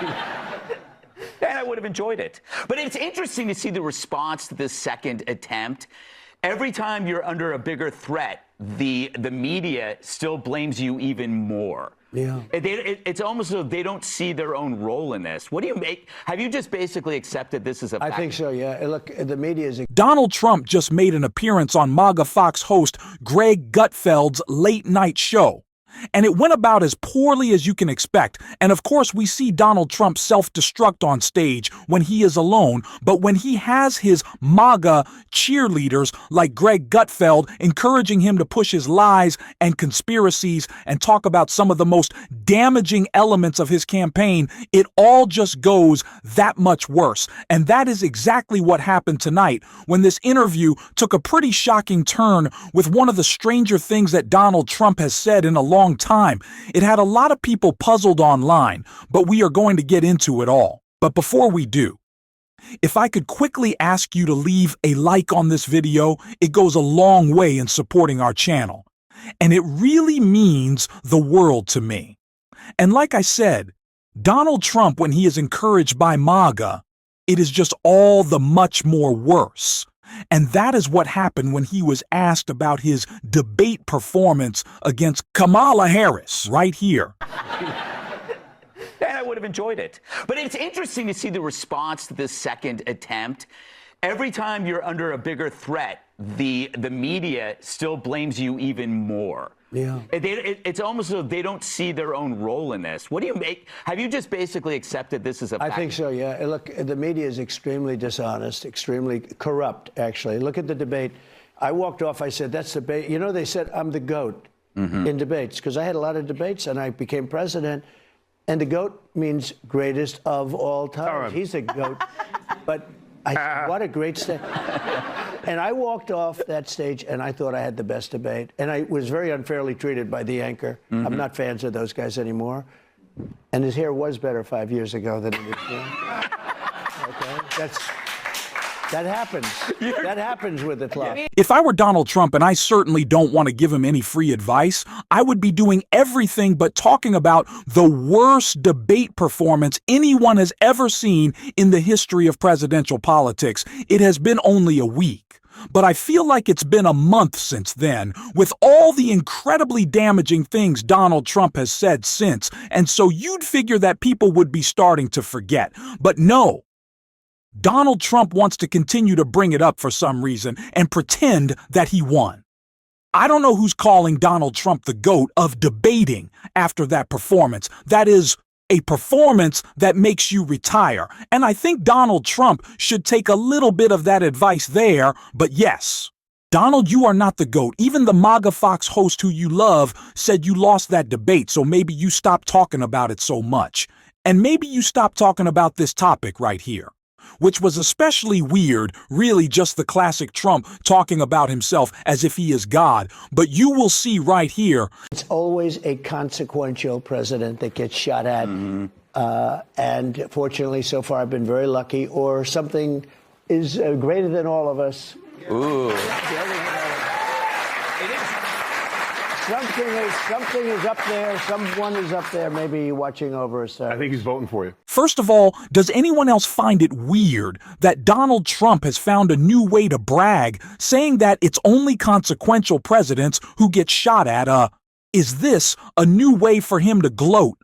And I would have enjoyed it. But it's interesting to see the response to this second attempt. Every time you're under a bigger threat, the media still blames you even more. Yeah. It's almost as though they don't see their own role in this. What do you make? Have you just basically accepted this as a fact? I think so, yeah. Look, the media is... Donald Trump just made an appearance on MAGA Fox host Greg Gutfeld's late night show. And it went about as poorly as you can expect. And of course, we see Donald Trump self-destruct on stage when he is alone. But when he has his MAGA cheerleaders like Greg Gutfeld encouraging him to push his lies and conspiracies and talk about some of the most damaging elements of his campaign, it all just goes that much worse. And that is exactly what happened tonight when this interview took a pretty shocking turn with one of the stranger things that Donald Trump has said in a long time. It had a lot of people puzzled online, but we are going to get into it all. But before we do, if I could quickly ask you to leave a like on this video, it goes a long way in supporting our channel. And it really means the world to me. And like I said, Donald Trump, when he is encouraged by MAGA, it is just all the much more worse. And that is what happened when he was asked about his debate performance against Kamala Harris right here. And I would have enjoyed it. But it's interesting to see the response to this second attempt. Every time you're under a bigger threat, the media still blames you even more. Yeah. It's almost as though they don't see their own role in this. What do you make? Have you just basically accepted this as a fact? I think so, yeah. Look, the media is extremely dishonest, extremely corrupt, actually. Look at the debate. I walked off, I said, that's debate. You know, they said I'm the GOAT in debates, because I had a lot of debates and I became president. And the GOAT means greatest of all time. He's a GOAT. But what a great stage. And I walked off that stage and I thought I had the best debate. And I was very unfairly treated by the anchor. I'm not fans of those guys anymore. And his hair was better 5 years ago than it is now. Okay? That happens. That happens with the clock. If I were Donald Trump, and I certainly don't want to give him any free advice, I would be doing everything but talking about the worst debate performance anyone has ever seen in the history of presidential politics. It has been only a week. But I feel like it's been a month since then, with all the incredibly damaging things Donald Trump has said since. And so you'd figure that people would be starting to forget. But no. Donald Trump wants to continue to bring it up for some reason and pretend that he won. I don't know who's calling Donald Trump the GOAT of debating after that performance. That is a performance that makes you retire. And I think Donald Trump should take a little bit of that advice there. But yes, Donald, you are not the GOAT. Even the MAGA Fox host who you love said you lost that debate, so maybe you stop talking about it so much. And maybe you stop talking about this topic right here, which was especially weird, really just the classic Trump talking about himself as if he is God. But you will see right here. It's always a consequential president that gets shot at. And fortunately, so far, I've been very lucky. Or something is greater than all of us. Ooh. Something is up there. Someone is up there, maybe watching over us. I think he's voting for you. First of all, does anyone else find it weird that Donald Trump has found a new way to brag, saying that it's only consequential presidents who get shot at? Is this a new way for him to gloat?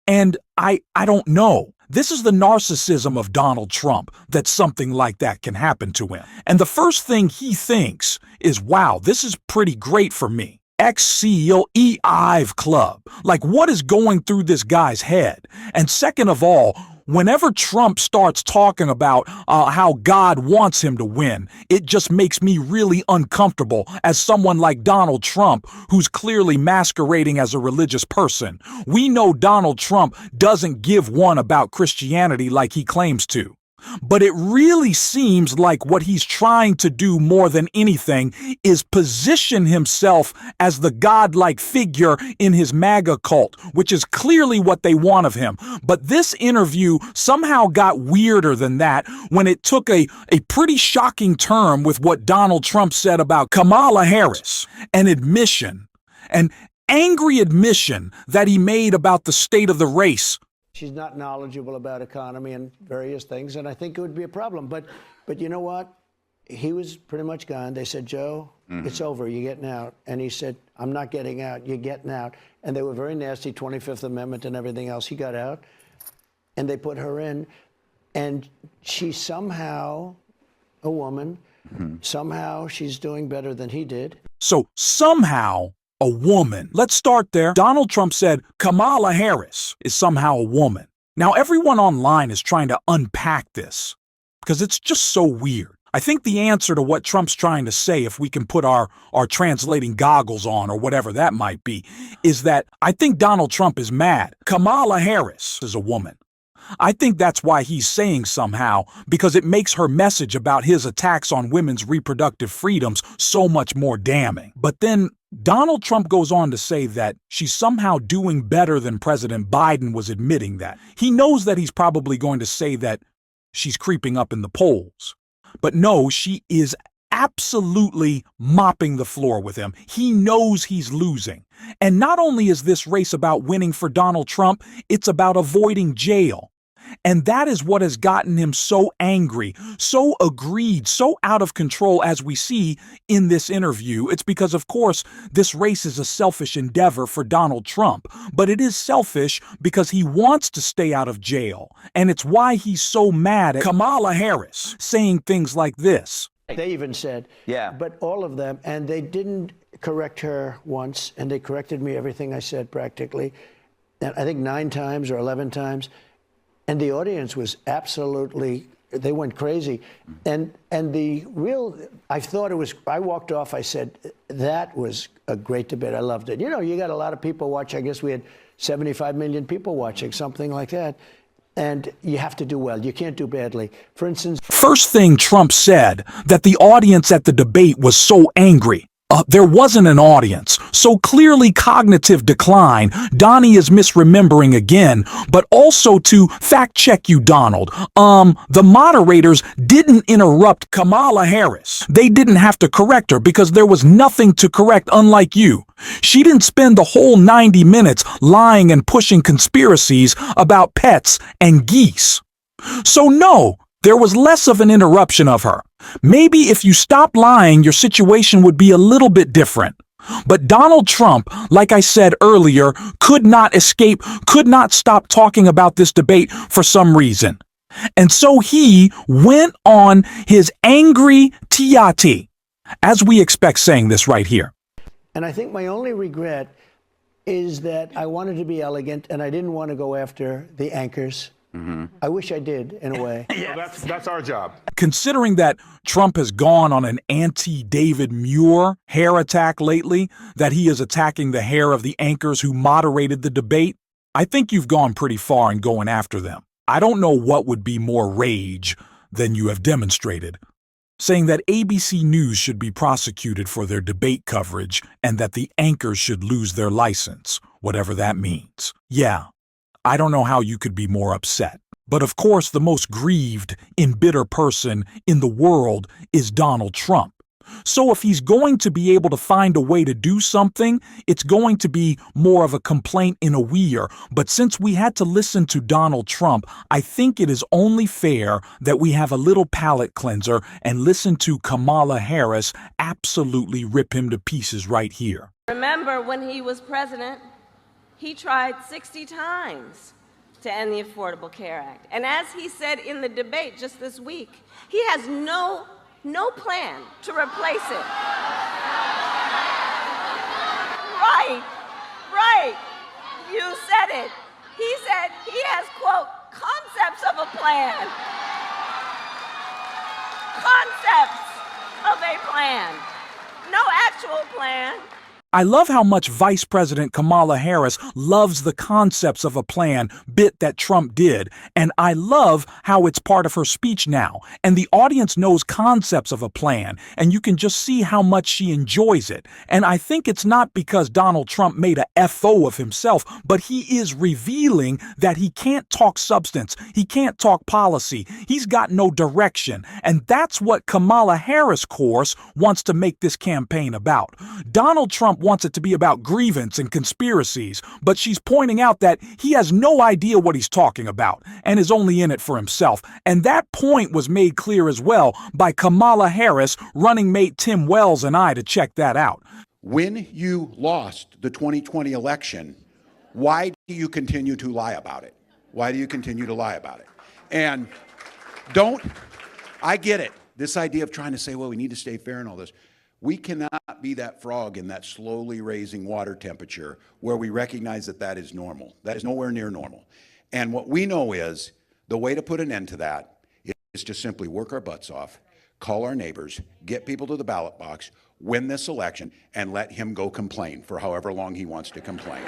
And I don't know. This is the narcissism of Donald Trump, that something like that can happen to him. And the first thing he thinks is, wow, this is pretty great for me. Ex-CEO Ive Club. Like, what is going through this guy's head? And second of all, whenever Trump starts talking about how God wants him to win, it just makes me really uncomfortable as someone like Donald Trump, who's clearly masquerading as a religious person. We know Donald Trump doesn't give one about Christianity like he claims to. But it really seems like what he's trying to do more than anything is position himself as the godlike figure in his MAGA cult, which is clearly what they want of him. But this interview somehow got weirder than that when it took a pretty shocking turn with what Donald Trump said about Kamala Harris, an admission, an angry admission that he made about the state of the race. She's not knowledgeable about economy and various things, and I think it would be a problem. But you know what? He was pretty much gone. They said, Joe, it's over. You're getting out. And he said, I'm not getting out. You're getting out. And they were very nasty, 25th Amendment and everything else. He got out, and they put her in. And she somehow, a woman, somehow she's doing better than he did. So somehow a woman. Let's start there. Donald Trump said Kamala Harris is somehow a woman. Now everyone online is trying to unpack this because it's just so weird. I think the answer to what Trump's trying to say, if we can put our translating goggles on or whatever that might be, is that I think Donald Trump is mad. Kamala Harris is a woman. I think that's why he's saying somehow, because it makes her message about his attacks on women's reproductive freedoms so much more damning. But then Donald Trump goes on to say that she's somehow doing better than President Biden was admitting that. He knows that he's probably going to say that she's creeping up in the polls. But no, she is absolutely mopping the floor with him. He knows he's losing. And not only is this race about winning for Donald Trump, it's about avoiding jail. And that is what has gotten him so angry, so aggrieved, so out of control as we see in this interview. It's because, of course, this race is a selfish endeavor for Donald Trump, but it is selfish because he wants to stay out of jail. And it's why he's so mad at Kamala Harris saying things like this. They even said, but all of them, and they didn't correct her once, and they corrected me everything I said practically, and I think 9 times or 11 times. And the audience was absolutely, they went crazy. And the real, I thought it was, I walked off, I said, that was a great debate. I loved it. You know, you got a lot of people watch. I guess we had 75 million people watching, something like that. And you have to do well. You can't do badly. For instance, first thing Trump said, that the audience at the debate was so angry. There wasn't an audience, so clearly cognitive decline. Donnie is misremembering again, but also to fact check you, Donald. The moderators didn't interrupt Kamala Harris. They didn't have to correct her because there was nothing to correct, unlike you. She didn't spend the whole 90 minutes lying and pushing conspiracies about pets and geese. So no, there was less of an interruption of her. Maybe if you stopped lying, your situation would be a little bit different. But Donald Trump, like I said earlier, could not escape, could not stop talking about this debate for some reason. And so he went on his angry tiati, as we expect saying this right here. And I think my only regret is that I wanted to be elegant and I didn't want to go after the anchors. I wish I did, in a way. Yes. Well, that's our job. Considering that Trump has gone on an anti-David Muir hair attack lately, that he is attacking the hair of the anchors who moderated the debate, I think you've gone pretty far in going after them. I don't know what would be more rage than you have demonstrated. Saying that ABC News should be prosecuted for their debate coverage and that the anchors should lose their license, whatever that means. Yeah. I don't know how you could be more upset. But of course, the most grieved, embittered person in the world is Donald Trump. So if he's going to be able to find a way to do something, it's going to be more of a complaint in a weir. But since we had to listen to Donald Trump, I think it is only fair that we have a little palate cleanser and listen to Kamala Harris absolutely rip him to pieces right here. Remember when he was president? He tried 60 times to end the Affordable Care Act. And as he said in the debate just this week, he has no plan to replace it. Right. You said it. He said he has, quote, concepts of a plan. Concepts of a plan. No actual plan. I love how much Vice President Kamala Harris loves the concepts of a plan bit that Trump did, and I love how it's part of her speech now, and the audience knows concepts of a plan, and you can just see how much she enjoys it. And I think it's not because Donald Trump made a FO of himself, but he is revealing that he can't talk substance, he can't talk policy, he's got no direction, and that's what Kamala Harris' course wants to make this campaign about. Donald Trump Trump wants it to be about grievance and conspiracies, but she's pointing out that he has no idea what he's talking about and is only in it for himself. And that point was made clear as well by Kamala Harris, running mate Tim Wells and I to check that out. When you lost the 2020 election, why do you continue to lie about it? Why do you continue to lie about it? And I get it. This idea of trying to say, well, we need to stay fair and all this. We cannot be that frog in that slowly raising water temperature where we recognize that that is normal. That is nowhere near normal. And what we know is the way to put an end to that is to simply work our butts off, call our neighbors, get people to the ballot box, win this election, and let him go complain for however long he wants to complain.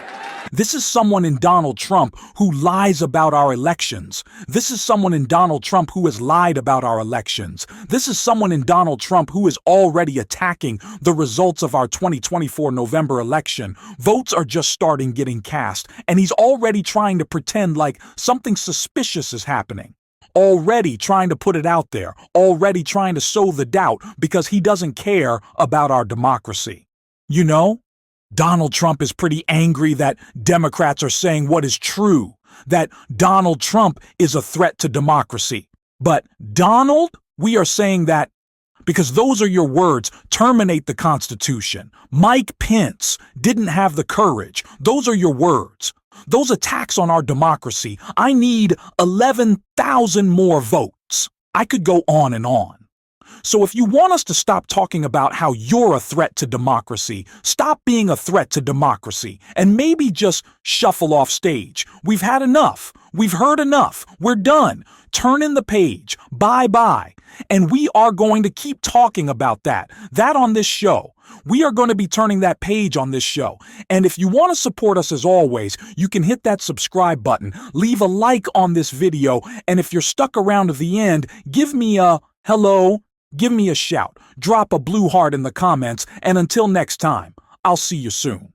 This is someone in Donald Trump who lies about our elections. This is someone in Donald Trump who has lied about our elections. This is someone in Donald Trump who is already attacking the results of our 2024 November election. Votes are just starting getting cast, and he's already trying to pretend like something suspicious is happening. Already trying to put it out there, already trying to sow the doubt because he doesn't care about our democracy. You know, Donald Trump is pretty angry that Democrats are saying what is true, that Donald Trump is a threat to democracy. But Donald, we are saying that because those are your words, terminate the Constitution. Mike Pence didn't have the courage. Those are your words. Those attacks on our democracy, I need 11,000 more votes. I could go on and on. So if you want us to stop talking about how you're a threat to democracy, stop being a threat to democracy, and maybe just shuffle off stage. We've had enough. We've heard enough. We're done. Turn in the page. Bye-bye. And we are going to keep talking about that on this show. We are going to be turning that page on this show. And if you want to support us as always, you can hit that subscribe button, leave a like on this video, and if you're stuck around to the end, give me a hello, give me a shout, drop a blue heart in the comments, and until next time, I'll see you soon.